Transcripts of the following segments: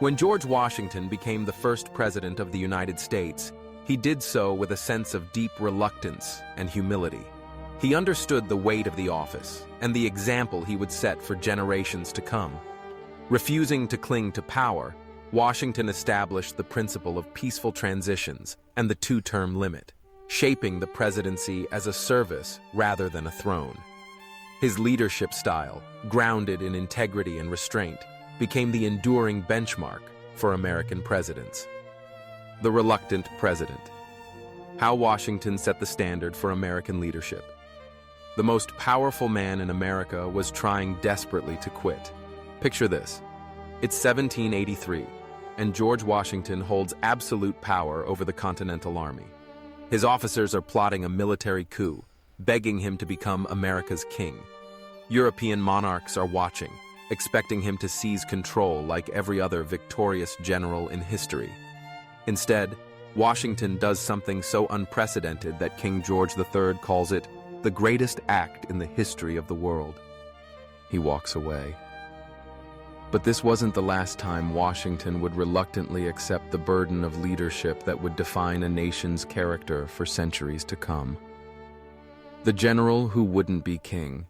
When George Washington became the first president of the United States, he did so with a sense of deep reluctance and humility. He understood the weight of the office and the example he would set for generations to come. Refusing to cling to power, Washington established the principle of peaceful transitions and the two-term limit, shaping the presidency as a service rather than a throne. His leadership style, grounded in integrity and restraint, became the enduring benchmark for American presidents. The reluctant president. How Washington set the standard for American leadership. The most powerful man in America was trying desperately to quit. Picture this. It's 1783, and George Washington holds absolute power over the Continental Army. His officers are plotting a military coup, begging him to become America's king. European monarchs are watching, expecting him to seize control like every other victorious general in history. Instead, Washington does something so unprecedented that King George III calls it the greatest act in the history of the world. He walks away. But this wasn't the last time Washington would reluctantly accept the burden of leadership that would define a nation's character for centuries to come. The general who wouldn't be king.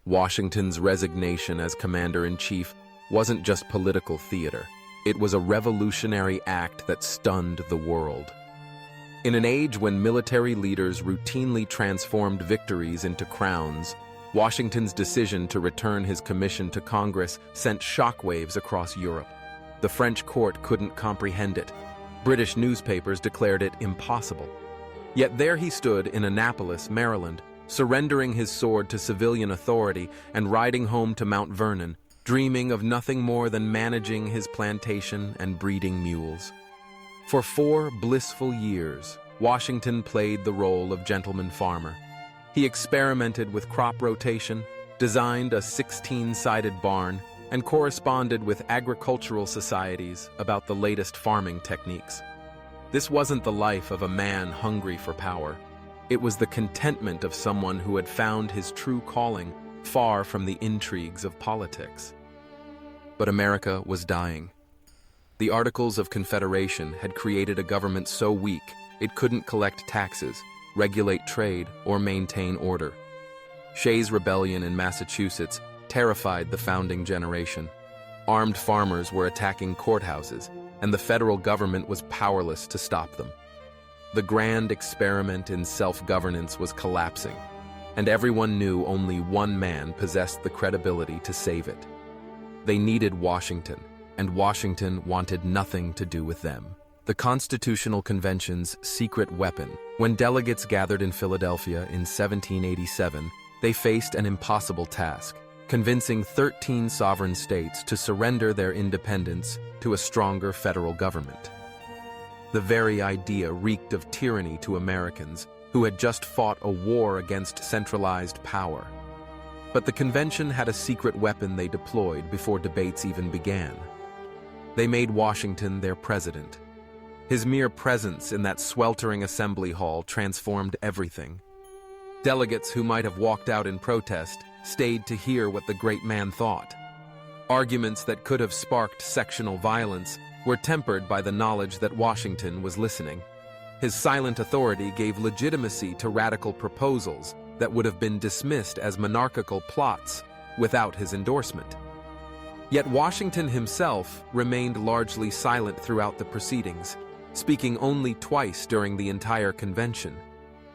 Washington's resignation as commander-in-chief wasn't just political theater. It was a revolutionary act that stunned the world. In an age when military leaders routinely transformed victories into crowns, Washington's decision to return his commission to Congress sent shockwaves across Europe. The French court couldn't comprehend it. British newspapers declared it impossible. Yet there he stood in Annapolis, Maryland, surrendering his sword to civilian authority and riding home to Mount Vernon, dreaming of nothing more than managing his plantation and breeding mules. For 4 blissful years, Washington played the role of gentleman farmer. He experimented with crop rotation, designed a 16-sided barn, and corresponded with agricultural societies about the latest farming techniques. This wasn't the life of a man hungry for power. It was the contentment of someone who had found his true calling far from the intrigues of politics. But America was dying. The Articles of Confederation had created a government so weak it couldn't collect taxes, regulate trade, or maintain order. Shays' Rebellion in Massachusetts terrified the founding generation. Armed farmers were attacking courthouses, and the federal government was powerless to stop them. The grand experiment in self-governance was collapsing, and everyone knew only one man possessed the credibility to save it. They needed Washington, and Washington wanted nothing to do with them. The Constitutional Convention's secret weapon. When delegates gathered in Philadelphia in 1787, they faced an impossible task, convincing 13 sovereign states to surrender their independence to a stronger federal government. The very idea reeked of tyranny to Americans who had just fought a war against centralized power. But the convention had a secret weapon they deployed before debates even began. They made Washington their president. His mere presence in that sweltering assembly hall transformed everything. Delegates who might have walked out in protest stayed to hear what the great man thought. Arguments that could have sparked sectional violence were tempered by the knowledge that Washington was listening. His silent authority gave legitimacy to radical proposals that would have been dismissed as monarchical plots without his endorsement. Yet Washington himself remained largely silent throughout the proceedings, speaking only twice during the entire convention.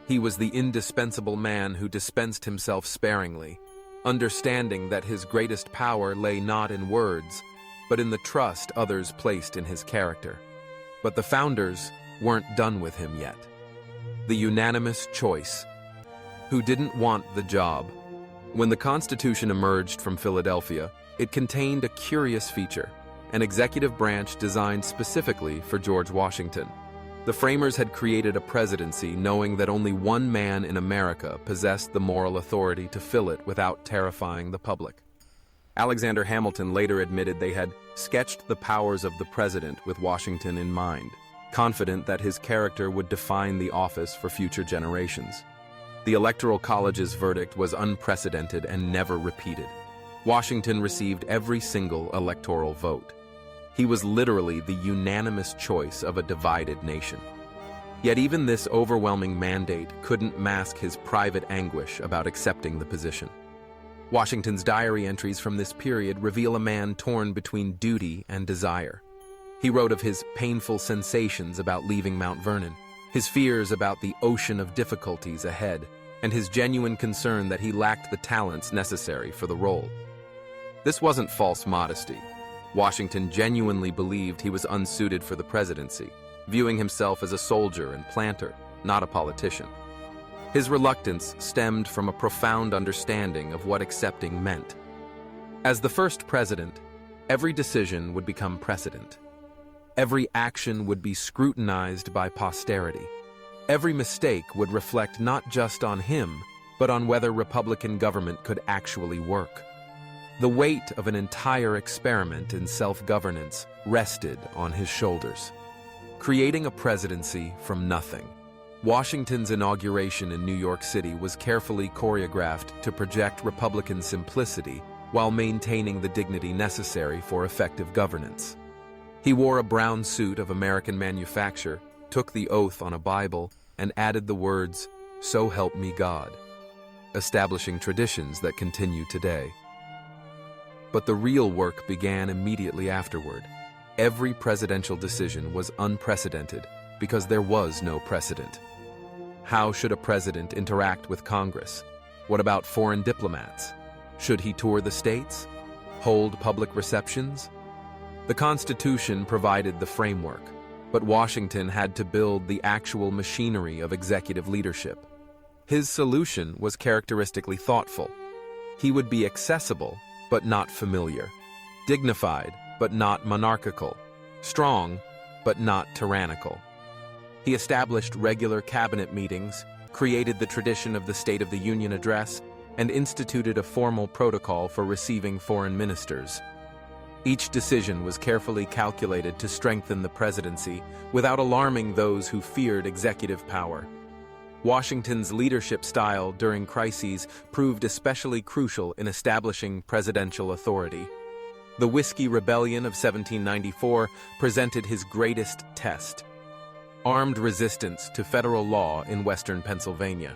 He was the indispensable man who dispensed himself sparingly, understanding that his greatest power lay not in words, but in the trust others placed in his character. But the founders weren't done with him yet. The unanimous choice. Who didn't want the job? When the Constitution emerged from Philadelphia, it contained a curious feature, an executive branch designed specifically for George Washington. The framers had created a presidency knowing that only one man in America possessed the moral authority to fill it without terrifying the public. Alexander Hamilton later admitted they had sketched the powers of the president with Washington in mind, confident that his character would define the office for future generations. The Electoral College's verdict was unprecedented and never repeated. Washington received every single electoral vote. He was literally the unanimous choice of a divided nation. Yet even this overwhelming mandate couldn't mask his private anguish about accepting the position. Washington's diary entries from this period reveal a man torn between duty and desire. He wrote of his painful sensations about leaving Mount Vernon, his fears about the ocean of difficulties ahead, and his genuine concern that he lacked the talents necessary for the role. This wasn't false modesty. Washington genuinely believed he was unsuited for the presidency, viewing himself as a soldier and planter, not a politician. His reluctance stemmed from a profound understanding of what accepting meant. As the first president, every decision would become precedent. Every action would be scrutinized by posterity. Every mistake would reflect not just on him, but on whether Republican government could actually work. The weight of an entire experiment in self-governance rested on his shoulders. Creating a presidency from nothing, Washington's inauguration in New York City was carefully choreographed to project Republican simplicity while maintaining the dignity necessary for effective governance. He wore a brown suit of American manufacture, took the oath on a Bible, and added the words, "So help me God," establishing traditions that continue today. But the real work began immediately afterward. Every presidential decision was unprecedented because there was no precedent. How should a president interact with Congress? What about foreign diplomats? Should he tour the states? Hold public receptions? The Constitution provided the framework, but Washington had to build the actual machinery of executive leadership. His solution was characteristically thoughtful. He would be accessible, but not familiar, dignified, but not monarchical, strong, but not tyrannical. He established regular cabinet meetings, created the tradition of the State of the Union address, and instituted a formal protocol for receiving foreign ministers. Each decision was carefully calculated to strengthen the presidency without alarming those who feared executive power. Washington's leadership style during crises proved especially crucial in establishing presidential authority. The Whiskey Rebellion of 1794 presented his greatest test: armed resistance to federal law in western Pennsylvania.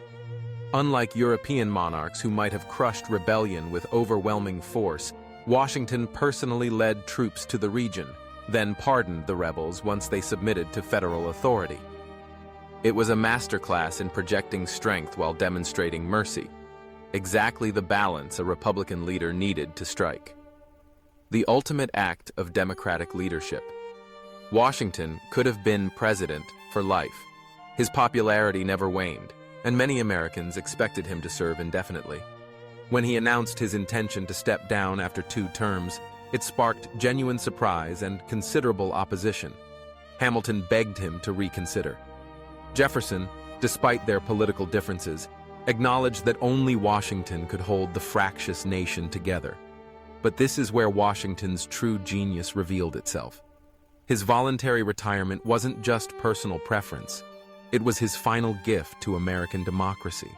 Unlike European monarchs who might have crushed rebellion with overwhelming force, Washington personally led troops to the region, then pardoned the rebels once they submitted to federal authority. It was a masterclass in projecting strength while demonstrating mercy, exactly the balance a Republican leader needed to strike. The ultimate act of democratic leadership. Washington could have been president for life. His popularity never waned, and many Americans expected him to serve indefinitely. When he announced his intention to step down after 2 terms, it sparked genuine surprise and considerable opposition. Hamilton begged him to reconsider. Jefferson, despite their political differences, acknowledged that only Washington could hold the fractious nation together. But this is where Washington's true genius revealed itself. His voluntary retirement wasn't just personal preference. It was his final gift to American democracy.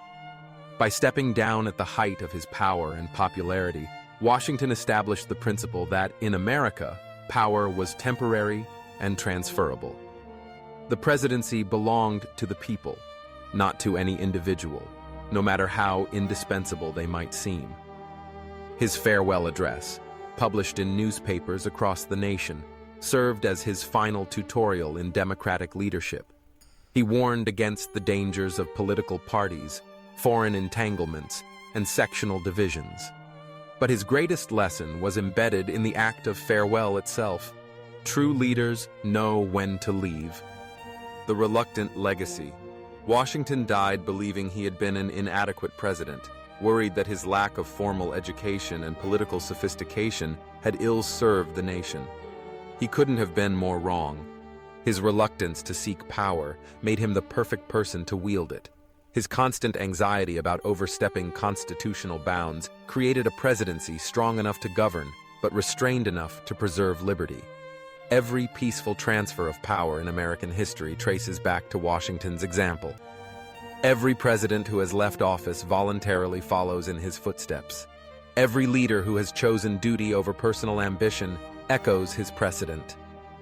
By stepping down at the height of his power and popularity, Washington established the principle that, in America, power was temporary and transferable. The presidency belonged to the people, not to any individual, no matter how indispensable they might seem. His farewell address, published in newspapers across the nation, served as his final tutorial in democratic leadership. He warned against the dangers of political parties, foreign entanglements, and sectional divisions. But his greatest lesson was embedded in the act of farewell itself. True leaders know when to leave. The reluctant legacy. Washington died believing he had been an inadequate president, worried that his lack of formal education and political sophistication had ill-served the nation. He couldn't have been more wrong. His reluctance to seek power made him the perfect person to wield it. His constant anxiety about overstepping constitutional bounds created a presidency strong enough to govern, but restrained enough to preserve liberty. Every peaceful transfer of power in American history traces back to Washington's example. Every president who has left office voluntarily follows in his footsteps. Every leader who has chosen duty over personal ambition echoes his precedent.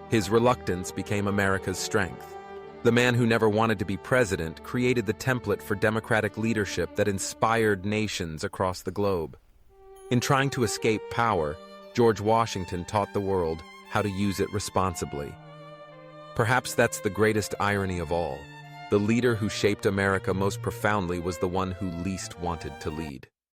His reluctance became America's strength. The man who never wanted to be president created the template for democratic leadership that inspired nations across the globe. In trying to escape power, George Washington taught the world how to use it responsibly. Perhaps that's the greatest irony of all. The leader who shaped America most profoundly was the one who least wanted to lead.